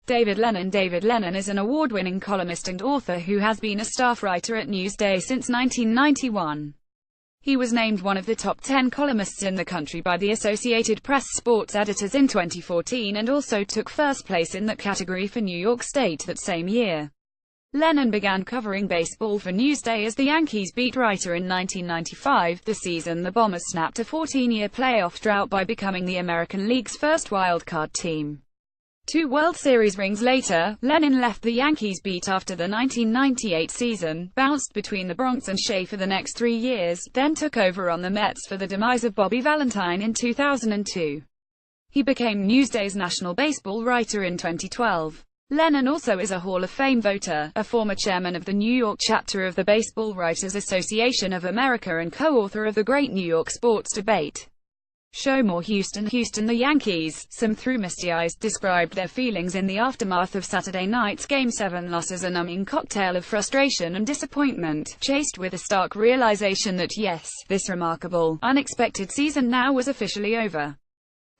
David Lennon. David Lennon is an award-winning columnist and author who has been a staff writer at Newsday since 1991. He was named one of the top 10 columnists in the country by the Associated Press sports editors in 2014 and also took first place in that category for New York State that same year. Lennon began covering baseball for Newsday as the Yankees beat writer in 1995, the season the Bombers snapped a 14-year playoff drought by becoming the American League's first wildcard team. 2 World Series rings later, Lennon left the Yankees beat after the 1998 season, bounced between the Bronx and Shea for the next 3 years, then took over on the Mets for the demise of Bobby Valentine in 2002. He became Newsday's national baseball writer in 2012. Lennon also is a Hall of Fame voter, a former chairman of the New York chapter of the Baseball Writers Association of America and co-author of the Great New York Sports Debate show More Houston. The Yankees, some through misty eyes, described their feelings in the aftermath of Saturday night's Game 7 loss as a numbing cocktail of frustration and disappointment, chased with a stark realization that yes, this remarkable, unexpected season now was officially over.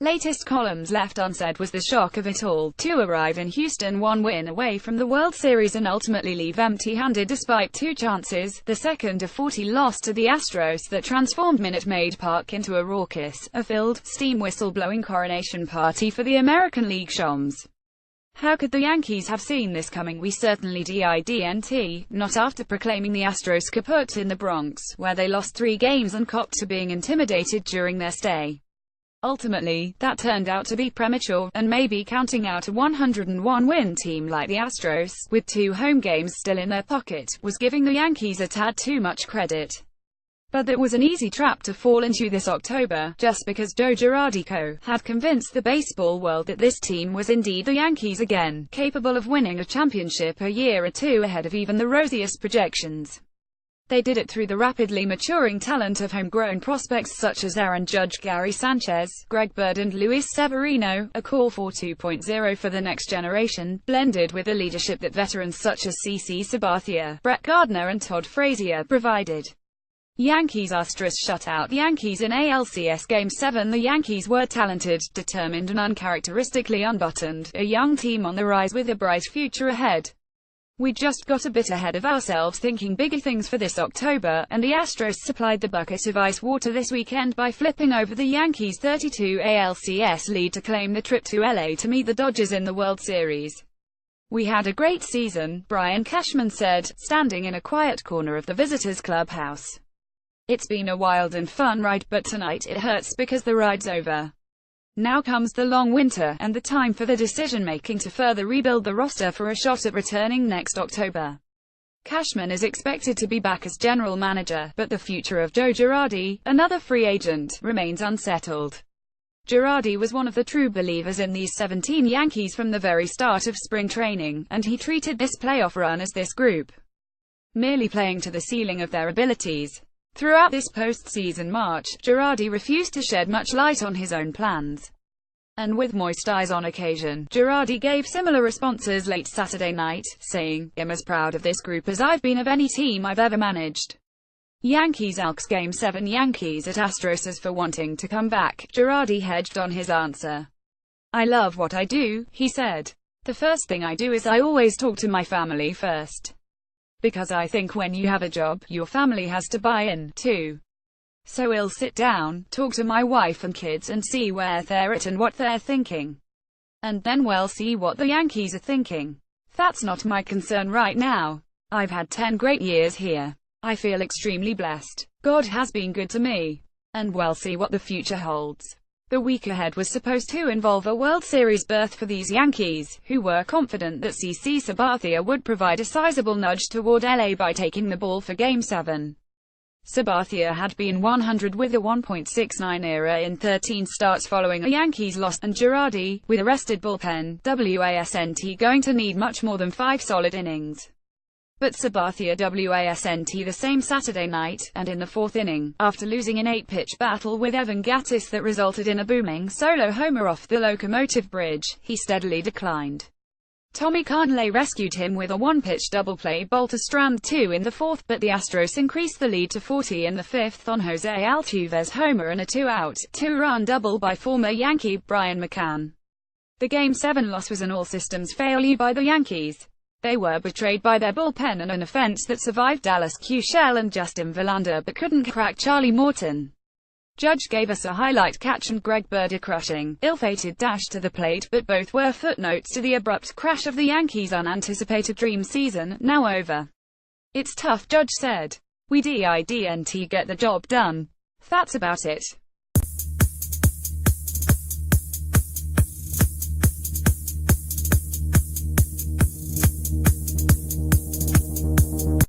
Latest columns left unsaid was the shock of it all, to arrive in Houston 1 win away from the World Series and ultimately leave empty-handed despite 2 chances, the second of 40 loss to the Astros that transformed Minute Maid Park into a raucous, filled, steam whistle-blowing coronation party for the American League Shoms. How could the Yankees have seen this coming? We certainly didn't, not after proclaiming the Astros kaput in the Bronx, where they lost 3 games and copped to being intimidated during their stay. Ultimately, that turned out to be premature, and maybe counting out a 101-win team like the Astros, with 2 home games still in their pocket, was giving the Yankees a tad too much credit. But that was an easy trap to fall into this October, just because Joe Girardi had convinced the baseball world that this team was indeed the Yankees again, capable of winning a championship a year or 2 ahead of even the rosiest projections. They did it through the rapidly maturing talent of homegrown prospects such as Aaron Judge, Gary Sanchez, Greg Bird and Luis Severino, a core for 2.0 for the next generation, blended with the leadership that veterans such as CC Sabathia, Brett Gardner and Todd Frazier provided. Yankees Astros shut out the Yankees in ALCS Game 7. The Yankees were talented, determined and uncharacteristically unbuttoned, a young team on the rise with a bright future ahead. We just got a bit ahead of ourselves thinking bigger things for this October, and the Astros supplied the bucket of ice water this weekend by flipping over the Yankees' 32 ALCS lead to claim the trip to LA to meet the Dodgers in the World Series. We had a great season, Brian Cashman said, standing in a quiet corner of the visitors' clubhouse. It's been a wild and fun ride, but tonight it hurts because the ride's over. Now comes the long winter, and the time for the decision-making to further rebuild the roster for a shot at returning next October. Cashman is expected to be back as general manager, but the future of Joe Girardi, another free agent, remains unsettled. Girardi was one of the true believers in these 17 Yankees from the very start of spring training, and he treated this playoff run as this group merely playing to the ceiling of their abilities. Throughout this postseason march, Girardi refused to shed much light on his own plans. And with moist eyes on occasion, Girardi gave similar responses late Saturday night, saying, "I'm as proud of this group as I've been of any team I've ever managed." Yankees Elks Game 7 Yankees at Astros. As for wanting to come back, Girardi hedged on his answer. "I love what I do," he said. "The first thing I do is I always talk to my family first. Because I think when you have a job, your family has to buy in, too. So I'll sit down, talk to my wife and kids and see where they're at and what they're thinking. And then we'll see what the Yankees are thinking. That's not my concern right now. I've had 10 great years here. I feel extremely blessed. God has been good to me. And we'll see what the future holds." The week ahead was supposed to involve a World Series berth for these Yankees, who were confident that CC Sabathia would provide a sizable nudge toward LA by taking the ball for Game 7. Sabathia had been 100 with a 1.69 ERA in 13 starts following a Yankees loss, and Girardi, with a rested bullpen, wasn't going to need much more than 5 solid innings. But Sabathia wasn't the same Saturday night, and in the 4th inning, after losing an 8-pitch battle with Evan Gattis that resulted in a booming solo homer off the Locomotive Bridge, he steadily declined. Tommy Kahnle rescued him with a 1-pitch double-play ball to strand 2 in the 4th, but the Astros increased the lead to 40 in the 5th on Jose Altuve's homer and a 2-out, 2-run double by former Yankee Brian McCann. The Game 7 loss was an all-systems failure by the Yankees. They were betrayed by their bullpen and an offense that survived Dallas Keuchel and Justin Verlander but couldn't crack Charlie Morton. Judge gave us a highlight catch and Greg Bird a crushing, ill-fated dash to the plate, but both were footnotes to the abrupt crash of the Yankees' unanticipated dream season, now over. "It's tough," Judge said. "We didn't get the job done. That's about it.